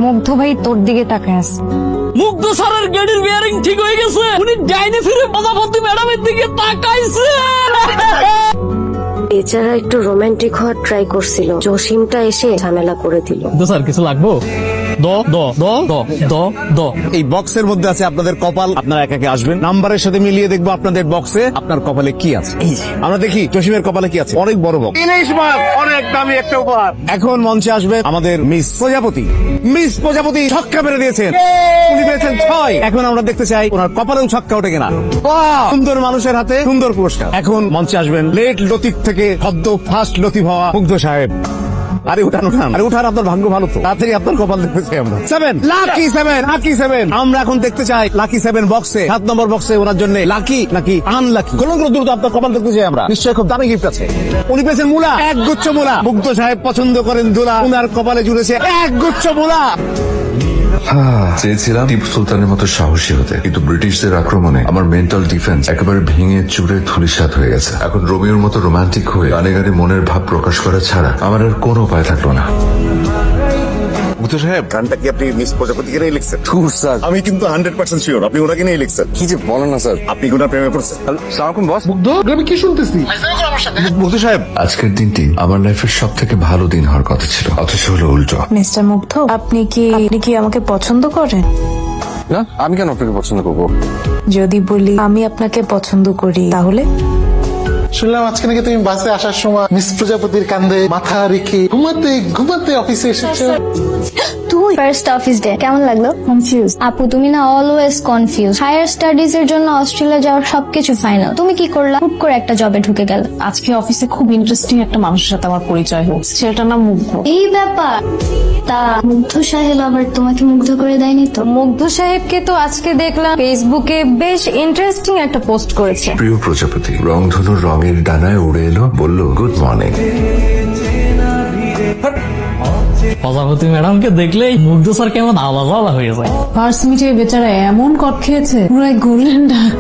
মুগ্ধ ভাই তোর দিকে তাকায় আছে। মুগ্ধ স্যারের গাড়ির বিয়ারিং ঠিক হয়ে গেছে, উনি ডাইনে ফিরে প্রজাপতি ম্যাডামের দিকে তাকাইছে। এছাড়া একটু রোমান্টিক হওয়ার ট্রাই করছিল, জসিমটা এসে ঝামেলা করে দিল। স্যার কিছু লাগবো? এই বক্সের মধ্যে আছে আপনাদের কপাল। আপনারা একে একে আসবেন, নাম্বারের সাথে মিলিয়ে দেখবো আপনাদের বক্সে আপনার কপালে কি আছে। আমরা দেখি জসিমের কপালে কি আছে। অনেক বড় বক্স, অনেক দামি একটা উপহার। এখন মঞ্চে আসবে আমাদের মিস প্রজাপতি। মিস প্রজাপতি ছক্কা মেরে দিয়েছেন, উনি পেয়েছেন 6। এখন আমরা দেখতে চাই ওনার কপালেও ছক্কা ওঠে কিনা। সুন্দর মানুষের হাতে সুন্দর পুরস্কার। এখন মঞ্চে আসবেন লেট লতিফ থেকে সদ্য ফার্স্ট লতিফ হওয়া মুগ্ধ সাহেব। আরে উঠান উঠান, আরে উঠান, আপনার ভাগ্য ভালো তো, তাড়াতাড়ি আপনার কপাল দেখতে চাই আমরা। 7 লাকি 7 লাকি 7 আমরা এখন দেখতে চাই লাকি 7 বক্সে 7 নম্বর বক্সে ওনার জন্য লাকি নাকি আনলাকি। কোন দ্রুত আপনার কপাল দেখতে চাই আমরা। নিশ্চয়ই খুব দামি গিফট আছে। উনি পেয়েছেন মূলা, এক গুচ্ছ মূলা। মুগ্ধ সাহেব পছন্দ করেন দুলা, উনার কপালে জুড়েছে এক গুচ্ছ মূলা। চেয়েছিলাম টিপু সুলতানের মতো সাহসী হতে, কিন্তু ব্রিটিশদের আক্রমণে আমার মেন্টাল ডিফেন্স একেবারে ভেঙে চুরে ধূলিসাৎ হয়ে গেছে। এখন রোমিওর মতো রোমান্টিক হয়ে গানে গানে মনের ভাব প্রকাশ করা ছাড়া আমার আর কোনো উপায় থাকলো না। মুগ্ধ সাহেব, গানটা কি আপনি মিস প্রজাপতিকে নিয়ে লিখছেন? স্যার, আমি কিন্তু 100% শিওর আপনি ওনাকে নিয়ে লিখছেন। কি যে বলেন না স্যার, আপনি কি ওনার প্রেমে পড়ছেন? সালাম বস। মুগ্ধ, আমি কি শুনতেছি? মুগ্ধ সাহেব, আজকের দিনটি আমার লাইফের সব থেকে ভালো দিন হওয়ার কথা ছিল, অথচ হলো উল্টো। মিস্টার মুগ্ধ, আপনি কি আমাকে পছন্দ করেন? না, আমি কেন আপনাকে পছন্দ করবো? যদি বলি আমি আপনাকে পছন্দ করি তাহলে? শুনলাম আজকে নাকি তুমি বাসে আসার সময় মিস প্রজাপতির কান্দে মাথা রেখে ঘুমাতে ঘুমাতে অফিসে এসেছো। তুই ফার্স্ট অফিস ডে কেমন লাগলো? কনফিউজ। আপু তুমি না অলওয়েজ কনফিউজ। হায়ার স্টাডিজ এর জন্য অস্ট্রেলিয়া যাওয়ার সবকিছু ফাইনাল, তুমি কি করলা? হুট করে একটা জবে ঢুকে গেল। আজকে অফিসে খুব ইন্টারেস্টিং একটা মানুষের সাথে আমার পরিচয় হচ্ছে, সেটার নাম মুগ্ধ। এই ব্যাপার। তা মুগ্ধ সাহেব আবার তোমাকে মুগ্ধ করে দেয়নি তো? মুগ্ধ সাহেবকে তো আজকে দেখলাম ফেসবুকে বেশ ইন্টারেস্টিং একটা পোস্ট করেছে। প্রিয় প্রজাপতি রংধনুর রঙের ডানায় উড়ে এলো, বলল গুড মর্নিং। প্রজাপতি ম্যাডামকে দেখলেই মুগ্ধ স্যার কেমন আলাদা আলাদা হয়ে যায়। ফার্স্ট মিটে বেচারা এমন কট খেয়েছে, পুরো এক গোল্ডেন ডাক।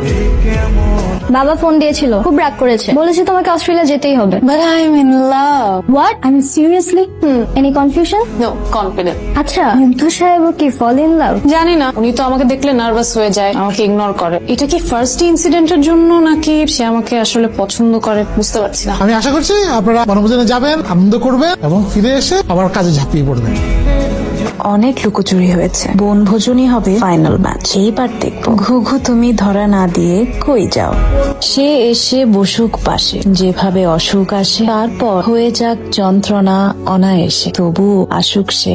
বাবা ফোন দিয়েছিল, খুব রাগ করেছে, বলেছে তোমাকে অস্ট্রেলিয়া যেতেই হবে। But I'm in love. What? I mean seriously? Any confusion? No, confident. আচ্ছা, মুগ্ধ সাহেব কি ফল ইন লাভ? জানি না, উনি তো আমাকে দেখলে নার্ভাস হয়ে যায়, আমাকে ইগনোর করে। এটা কি ফার্স্ট ইনসিডেন্টের জন্য নাকি সে আমাকে আসলে পছন্দ করে বুঝতে পারছি না। আমি আশা করছি আপনারা বনভোজনে যাবেন, আনন্দ করবেন এবং ফিরে এসে আবার কাজে ঝাঁপিয়ে পড়বেন। অনেক লুকোচুরি হয়েছে, বনভোজনই হবে ফাইনাল ম্যাচ। এইবার দেখবো ঘুঘু তুমি ধরা না দিয়ে কই যাও। সে এসে বসুক পাশে, যেভাবে অসুখ আসে তারপর হয়ে যাক যন্ত্রণা অনায়াসে, তবু আসুক সে।